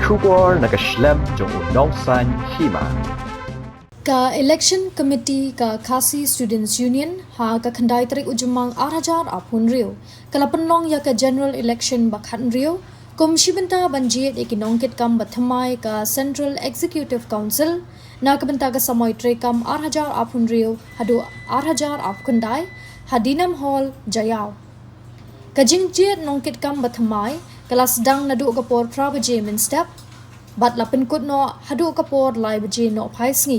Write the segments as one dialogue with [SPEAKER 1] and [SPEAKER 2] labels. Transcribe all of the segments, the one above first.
[SPEAKER 1] Shubor nakaslem jong unongsan hima.
[SPEAKER 2] Ka Election Committee ka Khasi Students Union ha ka khandai tarik ujumang 8,000 apun rio kala penlong ya ka general election bakhan rio komisi benta banjit ikinongkit kam bathamai ka Central Executive Council na ka benta ka samoy trekam 8,000 apun rio hadu 8,000 apkandai hadinam hall jayau ka jingjit nongkit kam bathamai kala sedang nadu ka por prabaje min step bat lapin kut no hadu ka por lai baje no phaisngi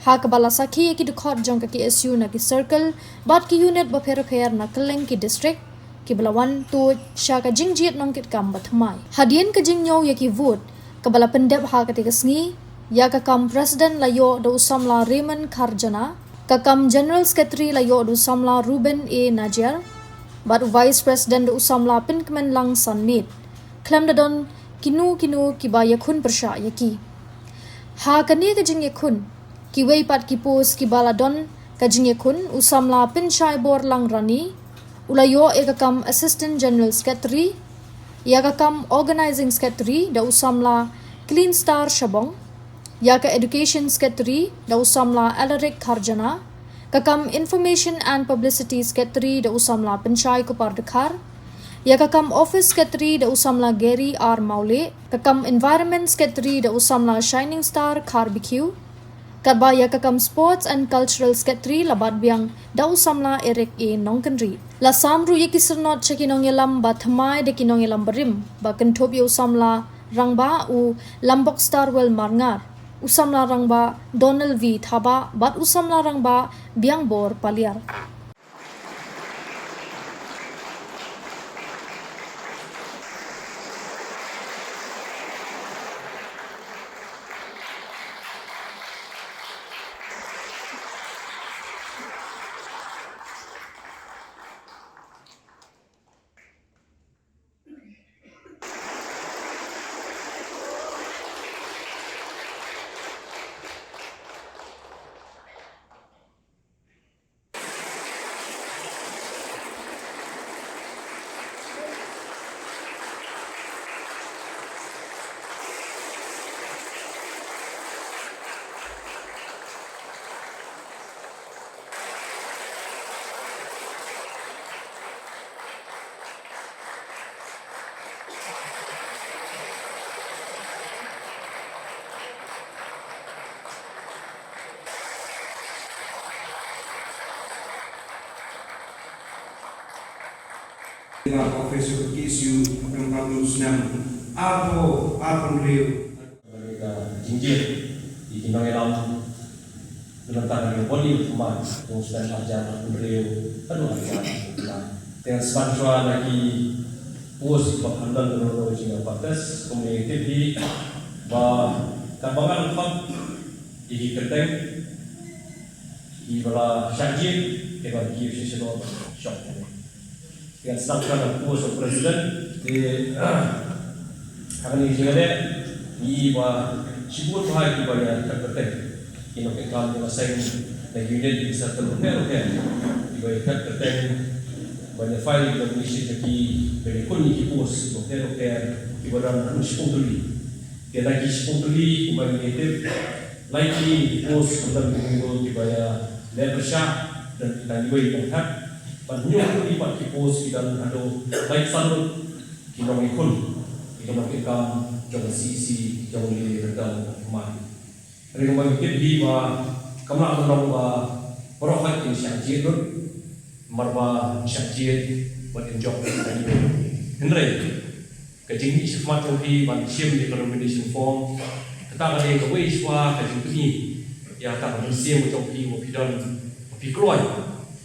[SPEAKER 2] ha kabala sakhi ki dukhot jong ka ki SU na ki circle bat ki unit ba pher na keleng ki district ki balawan tu sha ka jingjit nong kit kam bathmai hadien ka jingnyo ya ki vote kabala pendep ha ka tigasngi ya ka kam president layo do samla Raymond Kharjana ka kam general secretary layo do samla Ruben A Najar bat vice president do samla Pinkman Lang Sanmit klam dadon kinu ki ba yakhun persha yaki ha kani ka jing yakhun ki wei pat ki pos ki baladon kajinge kun usamla pinchai bor lang rani ulayo ekakam assistant general secretary yakakam organizing secretary da usamla clean star shabong yaka education secretary da usamla Alaric Kharjana kakam information and publicity secretary da usamla pinchai ko pardakhar yakakam office secretary da usamla Gary R Maule kakam environment secretary da usamla Shining Star Barbecue Kabaya kakam sports and cultural secretary labat biang dau samla Eric A Nongkenri la samru ye kisernot chekinong yelam bathmai de kinong yelam berim ba kenthop yo samla rangba u lambok starwell marngar usamla rangba Donald V Thaba bat usamla rangba biang bor paliar
[SPEAKER 3] Profesor Kisu Pembangunan Senam Arpo Rio
[SPEAKER 4] mereka jinjit di Kinong Elam dengan tangan body teman yang sudah ajar Rio aduh ajar dengan sepanjang lagi pos penghantar terus hingga batas komuniti di kambangan empat di Kerteng di bala syajin kita di sesuatu shop yang sedangkan pos presiden di hari ini juga di sibuk bahaya di banyak terkait ini kita mengasai dan unit bisa terlupa di banyak terkait banyak file yang mengisi jadi berikut di pos di badan sipung tuli dia lagi sipung tuli kembali itu lagi di pos tentang minggu di banyak leadership dan kita juga yang banyak lipat kipos dan ada baik salut kinong ikun kinong kita jauh sisi jauh lebih rendah kemana. Hari kemarin kita di kamera menong perokat yang syajir marba syajir buat enjoy dan itu. Henry kajing ni semacam di siam di recommendation form kita ada ke wiswa kajing ini ya tak siam untuk mau pidan keluar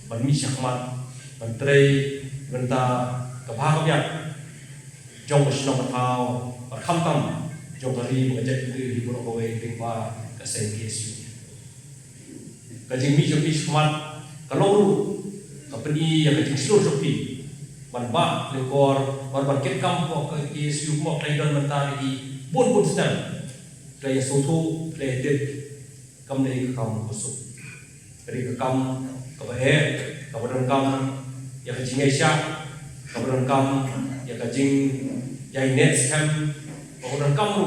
[SPEAKER 4] ban syakmat Menteri Benta Kebahagiaan Jong Bersama Kau Berkamtam Jong Hari mengajak itu di Pulau Tingpa Kasih KSU Kajing Mi Joki Semat Kalau Kapeni yang kajing seluruh Joki Manba Lekor Barban Ketkam Kau KSU Mau Klaidan Mentari di Bun sedang Klaidan Soto Klaidan Kamnei Kekam Kusuk Dari Kekam Kebahagiaan Kabadan Kam yang kajing Aisyah, kabaran kam yang kajing yang net scam, kabaran kamu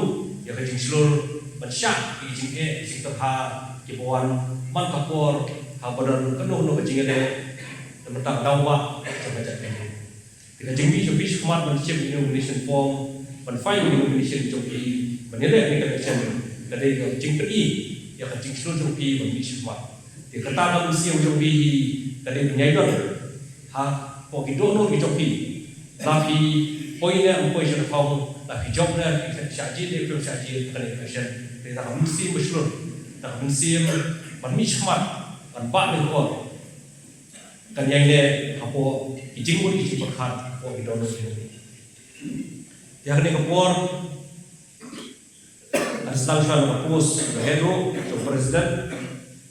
[SPEAKER 4] jing seluruh manusia jing jing terha kibuan man kapor habadan penuh no jing tentang dawa macam-macam ini. Dengan jing bi smart manusia Indonesian form man fine Indonesian joki menilai ni connection kadai jing pi ya kan jing seluruh joki man smart. Di kata manusia joki kadai penyaidon ha po kidono joki tapi poinnya poin yang kau tapi jobnya sahaja dia pun sahaja connection kita mesti berseluruh tak mesti smart man pak ni kau kan yang ni apa izin pun izin berkat apa di dalam ini yang ni kapor asal kan kapus berhero to presiden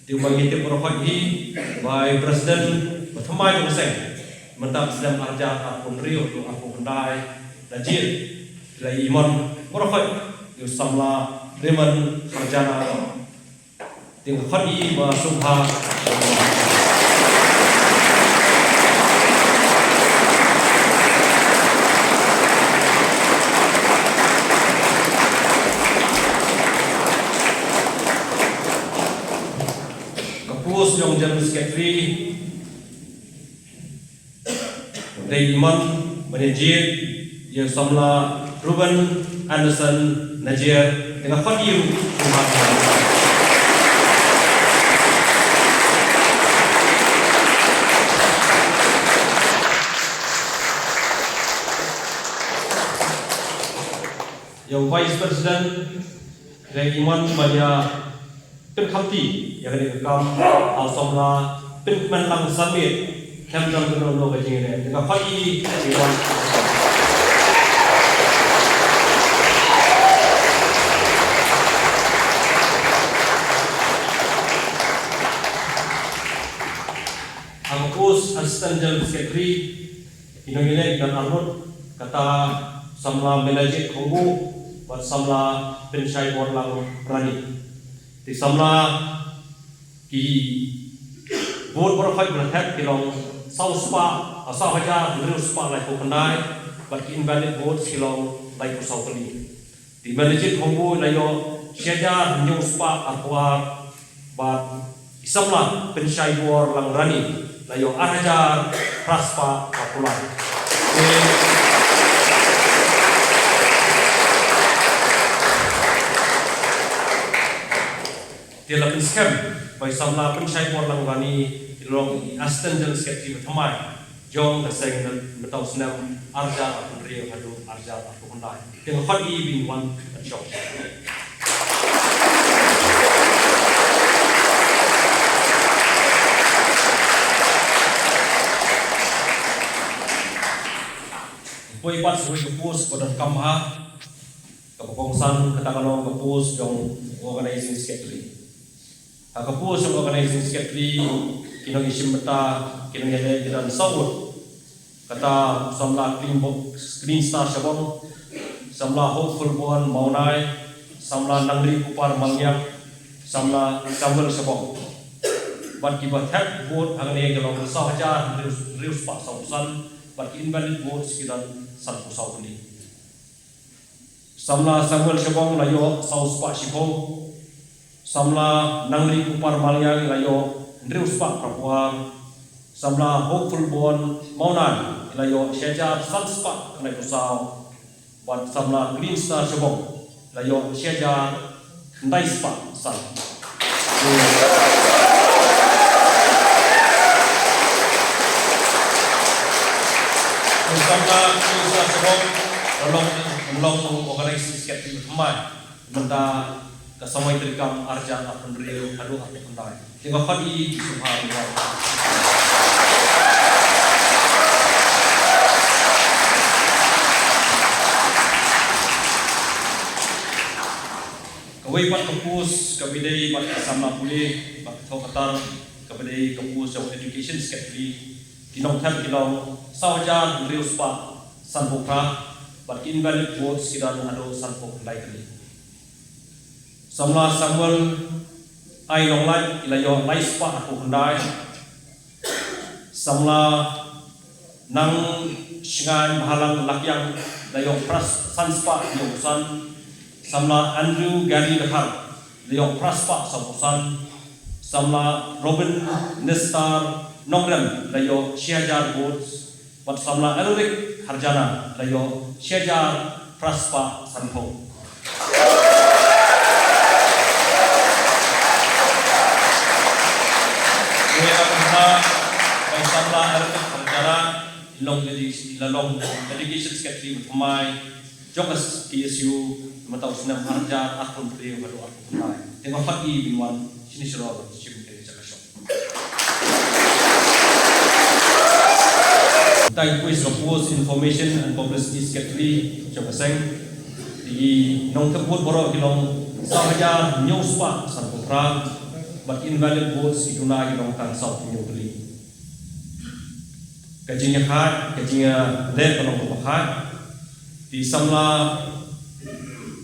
[SPEAKER 4] di bangkit berhak ini by presiden pertama yang saya mentap sedang arja apun rio tu aku kendai najir lai iman berhak yo samla reman harjana dengan khadi wa subha yang General Secretary dari Iman Manajer yang samla Ruben Anderson Najir dengan Fadil Muhammad. Yang Vice President dari Iman Mayaเป็นคำที่อย่างนี้ก็เอาสมละเป็นมันลังสมิธแคมป์จำเป็นโลกจริงเนี่ยนะครับข้ออีมีวันAngkus Assistant General Secretary Indonesia dan Arnold kata samla manajer Kongo buat samla pensyai borlang Rani di samla ki vote berhak berhak kilong sauspa asal haja beruspa lai ko kendai but invalid vote kilong lai ko saukali di manager Kongo layo syaja nyuspa akwa but samla pensyai borlang Rani layo haja praspa akulan dia lakukan scam bagi samla pensyai borlang Rani ilong Assistant General Secretary bertemai jong keseng bertau senam arja atau rio hadu arja atau kundai dengan khadi bin wan shop Poi pas sui kapus pada kamha kapongsan katakanong kapus jong organizing secretary kapus yang organizing secretary kinong isim beta kinong yale jiran sawut kata samla green star sabong samla hopeful bon maunai samla nangri kupar mangyang samla samuel sabong ban kibat hak vote angne galong sahaja rius pak sausan ban invalid vote sekitar 1 sauni samla samuel sabong layo saus pak sipong samla nangri kupar malyang layo rius pak prapuan samla hopeful bon maunan layo syajar sanspak kanai kusau buat samla green star sabong layo syajar nice pak san samla green star sabong long organisasi secretary berteman menta kesamai terikam arja apun rio hadu aku kendai dengan khadi subhanallah kawai pat kapus kabidai pat sama pulih pat thokatar kabidai kapus of education secretary kinong tham kinong sawajan rio spa sanbukra pat invalid votes kidan hadu sanbuk kendai kali samla Samuel ai long lai ilayo laispa aku kendai samla nang shingai mahalang lakyang layo pras sanspa yongsan samla Andrew Gary Dehar Leo Praspa Samusan samla Robin Nestar Nogrem Leo Syajar Boats wat samla Elric Harjana Leo Syajar Praspa Sanho. Samla Elric Harjana long dedication secretary Mai Jokas TSU matau senam harja akun priyo baru aku mulai. Tengok pagi binwan sini serol cium dari cakasok. Tai kuis propose information and publicity secretary Jokaseng di nong tebut borok kilong sahaja news pak san putra but invalid votes iduna kilong kan south new beli. Kajinya khat kajinya le kolong khat di samla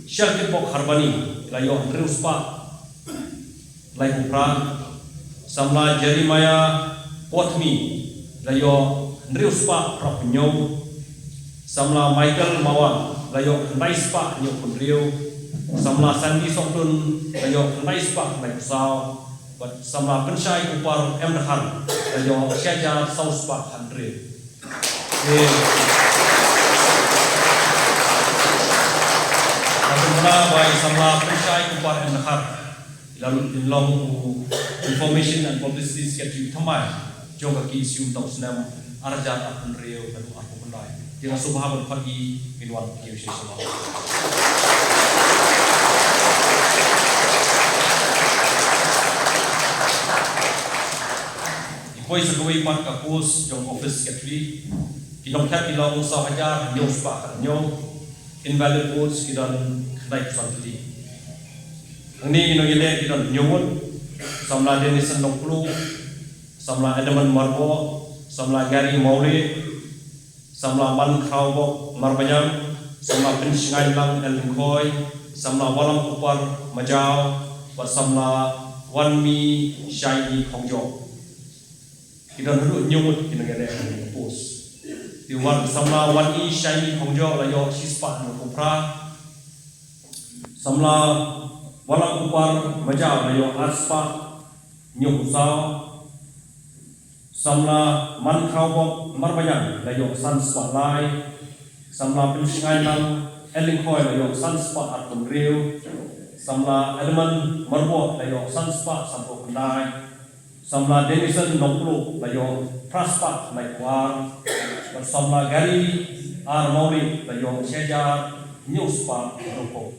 [SPEAKER 4] Syarkit Bok Harbani Layo Andreuspa Lai Kupra samla Jeremiah Potmi Layo Andreuspa Prapunyo samla Michael Mawan Layo Naispa Nyo Kunrio samla Sandy Sokdun Layo Naispa Nai Kusau samla Pensyai Kupar M. Dehar Layo Syajar Sauspa Handre by samla Pensyai Kupar M. Dehar lalu long information and publicity secretary Thamai Joka Ki Sium Tau Senam Arjat Akun Rio dan Aku Pendai dengan subhaban pagi minwan kiu semua. Ipoi sekawai pat kapus jong office secretary kilong kat kilong sahaja news pak nyo invalid votes kidan naik santri. Ini ino yele kidan nyomut samla Denison Nongplu samla Edmund Marbo samla Gary Mauli samla Man Khawbok Marbanyam samla Pinsngai Lang Elingkoi samla Walam Kupar Majau samla Wanmi Shai Khongjo kidan hulu nyomut ino yele post di wan samla Wanmi Shai Khongjo layo sispa no kupra samla Walang Kupar Majau layo aspa nyukusau samla Man Khawbok Marbanyam layo sanspa lai samla Pinsngai Lang Elingkoi layo sanspa Akun Rio samla Edmund Marbo layo sanspa Sampo Pendai samla Denison Nongplu layo Praspa Naikuar samla Gary R. Mauli layo Syajar Nyuspa Rupo.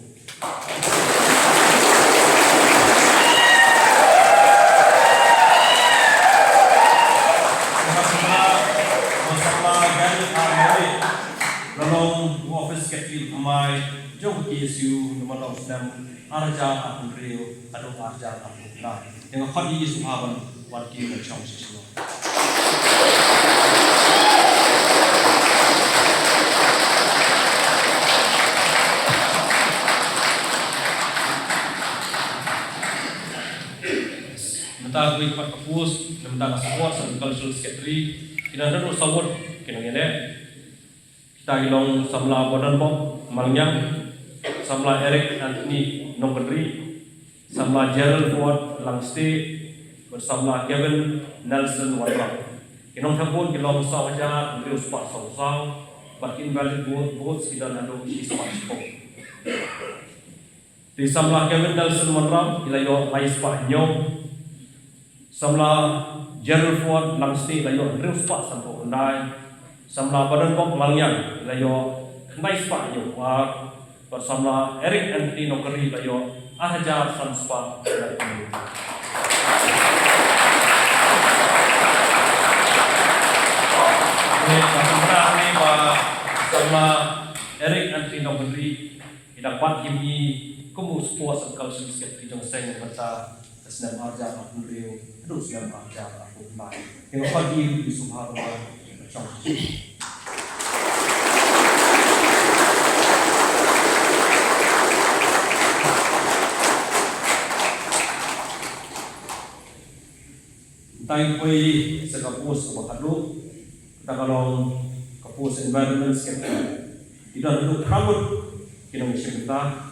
[SPEAKER 4] Lalong office secretary Amai Jom KSU nomor 6 Arja Akun Rio Aduk Arja Akun Nah dengan khadi subhaban warki macam sesuatu. Mentah gue ikut kapus, mentah support sebagai cultural secretary, kita ada support kena ngene. Kita ilong samla Badan Bok Malnyang, samla Eric Anthony Nongkedri, samla Gerald Ford Langste, bersama Kevin Nelson Watra. Kinong tapun kilong sahaja Andrew Spa Sausau, bakin valid votes kita ada Ispa Spo. Di samla Kevin Nelson Watra, ilayo Ispa Nyong, samla Gerald Ford Langste, ilayo Andrew Spa Santo Pendai. Samla Badan Bok Malnyang layo Naispa Nyukwar bersama Eric Anthony Nokeri layo Ahjar Sanspa layo. Ini sama Eric Anthony Nokeri dapat ini kumus puas kalau sedikit dijong saya baca senam Ahjar Akun Rio terus senam Ahjar Akun Rio. Yang pagi di subhanallah. Tayo po'y sa kapus o makadlo, takalong kapus environment secretary. Ito na ito, kamot, kinong isyong kita,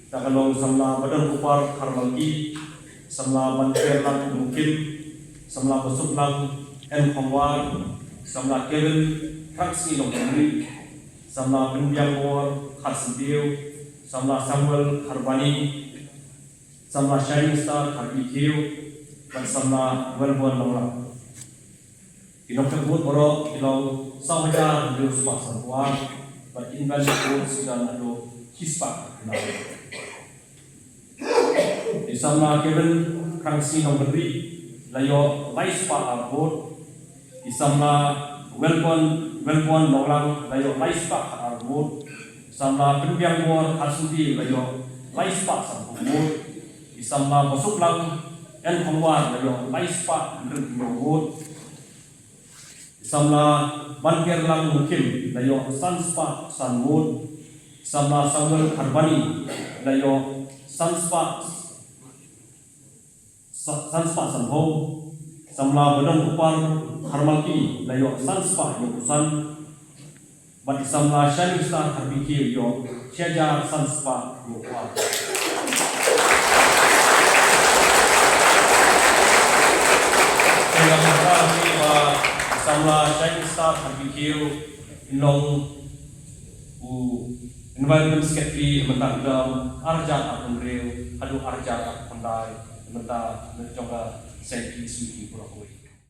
[SPEAKER 4] Takalong samla badan kupar karmalki, samla banter lang mungkin, samla besuk lang en kongwar, samla Kevin Fraksi long Henry, samla Pinbiang War Karsidio, samla Samuel Harbani, samla Shining Star Harbikiu, dan samla Welbon Longlang. Inok tersebut borok ilau sahaja beliau sepak serbuan, berinvest pun sudah ada hispak. Di samla Kevin Fraksi long Henry, layo laispa arbot, di samla Welbon Longlang, layo laispa arbot, samla Pinbiang War Karsudi, layo laispa serbuan. Isamla masuk lang en kongwar layo laispa ndrut Isamla banker lang mungkin layo sanspa sanmud. Isamla Samuel Harbani layo sanspa sanho. Isamla badan kupar harmalki layo sanspa yokusan. Bat isamla Shining Star Harbiki yo syajar sanspa yokwa. Samla Shining Star Harbikiu Inong Environment Secretary Mentang Dam Arjat Akun Reu Adu Arjat Akun Dai Mentang Mencoba Senti Suki Purakui.